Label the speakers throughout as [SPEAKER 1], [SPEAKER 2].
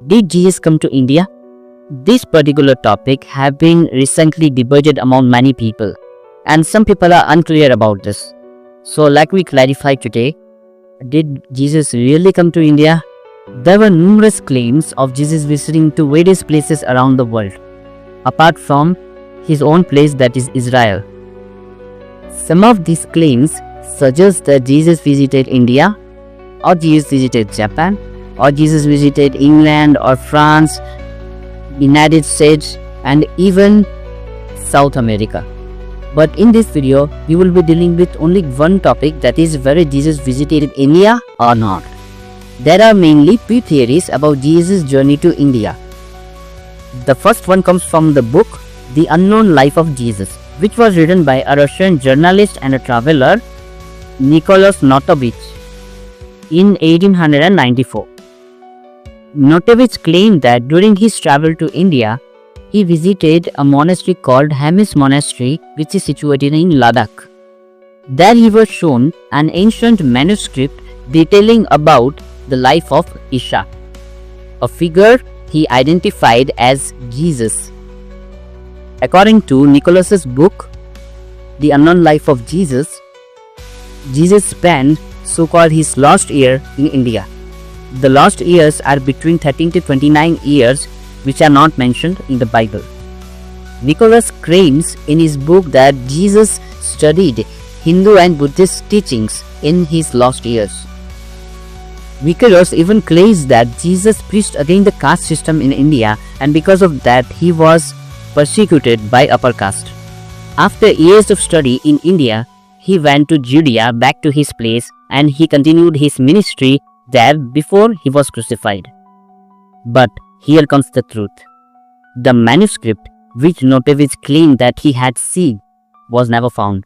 [SPEAKER 1] Did Jesus come to India? This particular topic have been recently debated among many people, and some people are unclear about this. So like we clarify today, did Jesus really come to India? There were numerous claims of Jesus visiting to various places around the world, apart from his own place, that is Israel. Some of these claims suggest that Jesus visited India, or Jesus visited Japan, or Jesus visited England or France, United States, and even South America. But in this video, we will be dealing with only one topic, that is whether Jesus visited India or not. There are mainly two theories about Jesus' journey to India. The first one comes from the book The Unknown Life of Jesus, which was written by a Russian journalist and a traveler, Nicholas Notovich, in 1894. Notovich claimed that during his travel to India, he visited a monastery called Hemis Monastery, which is situated in Ladakh. There he was shown an ancient manuscript detailing about the life of Isha, a figure he identified as Jesus. According to Nicholas's book, The Unknown Life of Jesus, Jesus spent so-called his last year in India. The last years are between 13 to 29 years, which are not mentioned in the Bible. Nicholas claims in his book that Jesus studied Hindu and Buddhist teachings in his last years. Nicholas even claims that Jesus preached against the caste system in India, and because of that he was persecuted by upper caste. After years of study in India, he went to Judea, back to his place, and he continued his ministry there before he was crucified. But here comes the truth. The manuscript which Notovich claimed that he had seen was never found.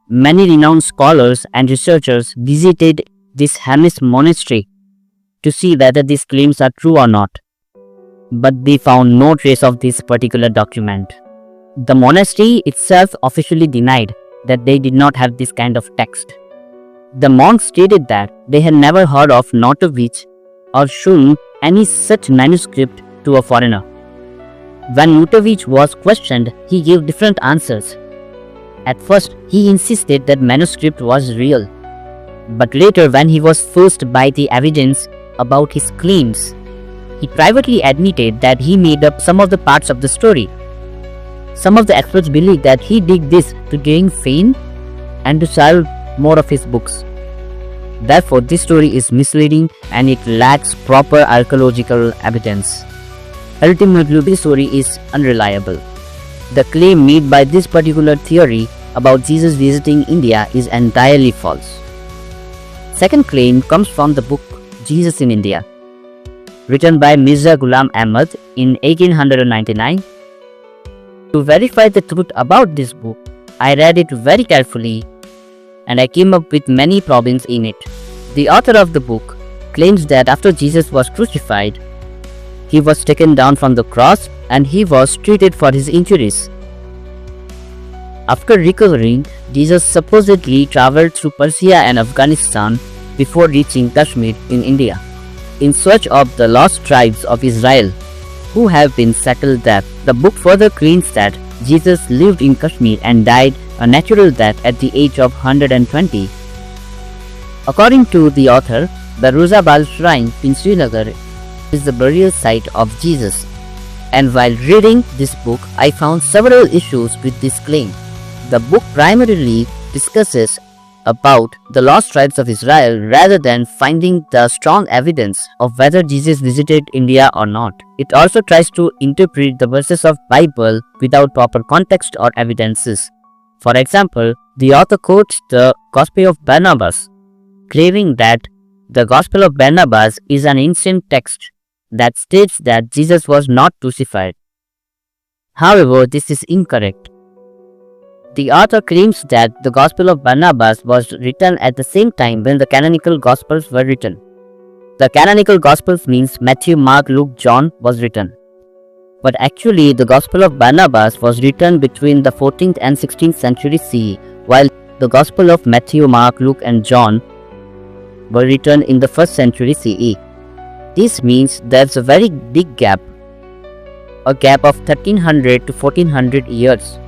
[SPEAKER 1] Many renowned scholars and researchers visited this Hemis monastery to see whether these claims are true or not, but they found no trace of this particular document. The monastery itself officially denied that they did not have this kind of text. The monks stated that they had never heard of Notovich or shown any such manuscript to a foreigner. When Notovich was questioned, he gave different answers. At first, he insisted that manuscript was real, but later when he was forced by the evidence about his claims, he privately admitted that he made up some of the parts of the story. Some of the experts believe that he did this to gain fame and to sell more of his books. Therefore, this story is misleading and it lacks proper archaeological evidence. Ultimately, this story is unreliable. The claim made by this particular theory about Jesus visiting India is entirely false. Second claim comes from the book Jesus in India, written by Mirza Ghulam Ahmad in 1899. To verify the truth about this book, I read it very carefully and I came up with many problems in it. The author of the book claims that after Jesus was crucified, he was taken down from the cross and he was treated for his injuries. After recovering, Jesus supposedly traveled through Persia and Afghanistan before reaching Kashmir in India, in search of the lost tribes of Israel who have been settled there. The book further claims that Jesus lived in Kashmir and died a natural death at the age of 120. According to the author, the Rosabal Shrine in Srinagar is the burial site of Jesus, and while reading this book, I found several issues with this claim. The book primarily discusses about the lost tribes of Israel rather than finding the strong evidence of whether Jesus visited India or not. It also tries to interpret the verses of Bible without proper context or evidences. For example, the author quotes the Gospel of Barnabas, claiming that the Gospel of Barnabas is an ancient text that states that Jesus was not crucified. However, this is incorrect. The author claims that the Gospel of Barnabas was written at the same time when the canonical Gospels were written. The canonical Gospels means Matthew, Mark, Luke, John was written. But actually, the Gospel of Barnabas was written between the 14th and 16th century CE, while the Gospel of Matthew, Mark, Luke, and John were written in the 1st century CE. This means there's a very big gap, a gap of 1300 to 1400 years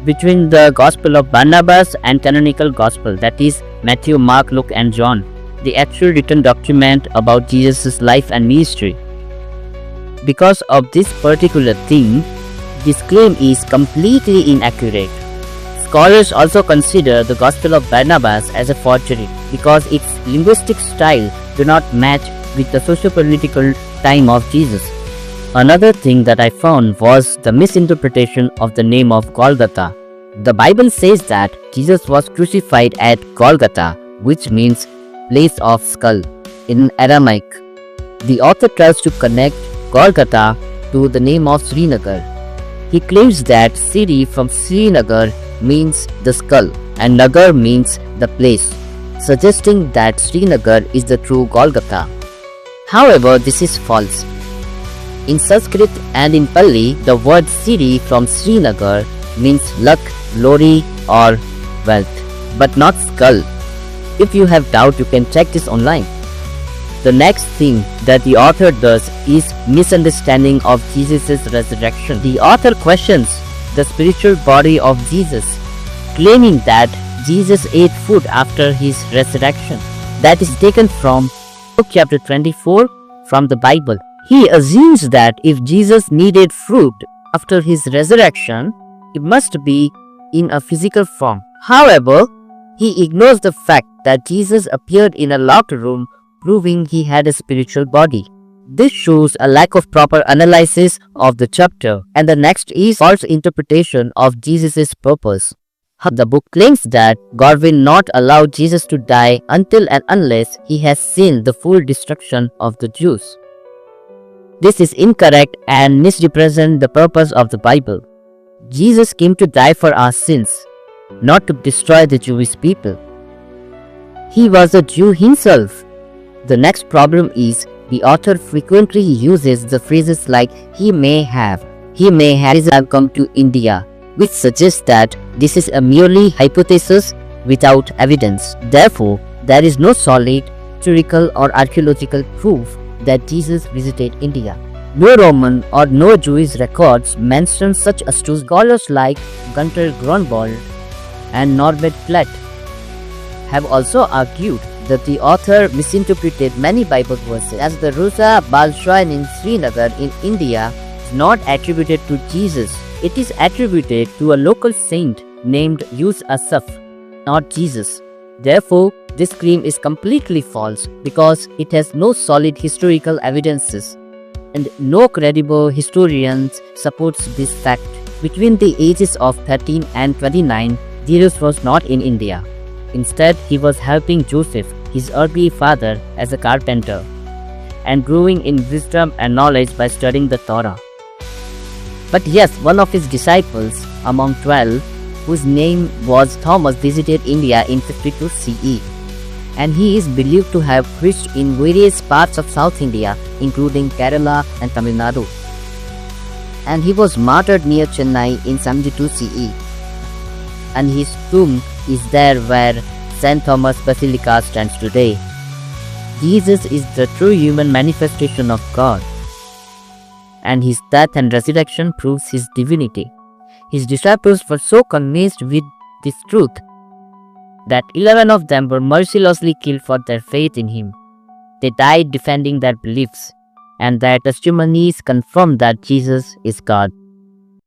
[SPEAKER 1] between the Gospel of Barnabas and canonical Gospel, that is Matthew, Mark, Luke and John, the actual written document about Jesus' life and ministry. Because of this particular thing, this claim is completely inaccurate. Scholars also consider the Gospel of Barnabas as a forgery because its linguistic style do not match with the socio-political time of Jesus. Another thing that I found was the misinterpretation of the name of Golgotha. The Bible says that Jesus was crucified at Golgotha, which means place of skull in Aramaic. The author tries to connect Golgotha to the name of Srinagar. He claims that Siri from Srinagar means the skull and Nagar means the place, suggesting that Srinagar is the true Golgotha. However, this is false. In Sanskrit and in Pali, the word Siri from Srinagar means luck, glory or wealth, but not skull. If you have doubt, you can check this online. The next thing that the author does is misunderstanding of Jesus' resurrection. The author questions the spiritual body of Jesus, claiming that Jesus ate food after his resurrection. That is taken from Luke chapter 24 from the Bible. He assumes that if Jesus needed fruit after his resurrection, it must be in a physical form. However, he ignores the fact that Jesus appeared in a locked room, proving he had a spiritual body. This shows a lack of proper analysis of the chapter, and the next is false interpretation of Jesus' purpose. The book claims that God will not allow Jesus to die until and unless he has seen the full destruction of the Jews. This is incorrect and misrepresents the purpose of the Bible. Jesus came to die for our sins, not to destroy the Jewish people. He was a Jew himself. The next problem is the author frequently uses the phrases like he may have come to India, which suggests that this is a merely hypothesis without evidence. Therefore, there is no solid historical or archaeological proof that Jesus visited India. No Roman or no Jewish records mention such astute scholars like Gunter Grunwald and Norbert Platt have also argued that the author misinterpreted many Bible verses, as the Rusa Bal shrine in Srinagar in India is not attributed to Jesus. It is attributed to a local saint named Yus Asaf, not Jesus. Therefore, this claim is completely false because it has no solid historical evidences, and no credible historian supports this fact. Between the ages of 13 and 29, Jesus was not in India. Instead, he was helping Joseph, his earthly father, as a carpenter, and growing in wisdom and knowledge by studying the Torah. But yes, one of his disciples among 12, whose name was Thomas, visited India in 52 CE, and he is believed to have preached in various parts of South India, including Kerala and Tamil Nadu. And he was martyred near Chennai in 72 CE, and his tomb is there where St. Thomas Basilica stands today. Jesus is the true human manifestation of God, and his death and resurrection proves his divinity. His disciples were so convinced with this truth that 11 of them were mercilessly killed for their faith in him. They died defending their beliefs, and their testimonies confirm that Jesus is God.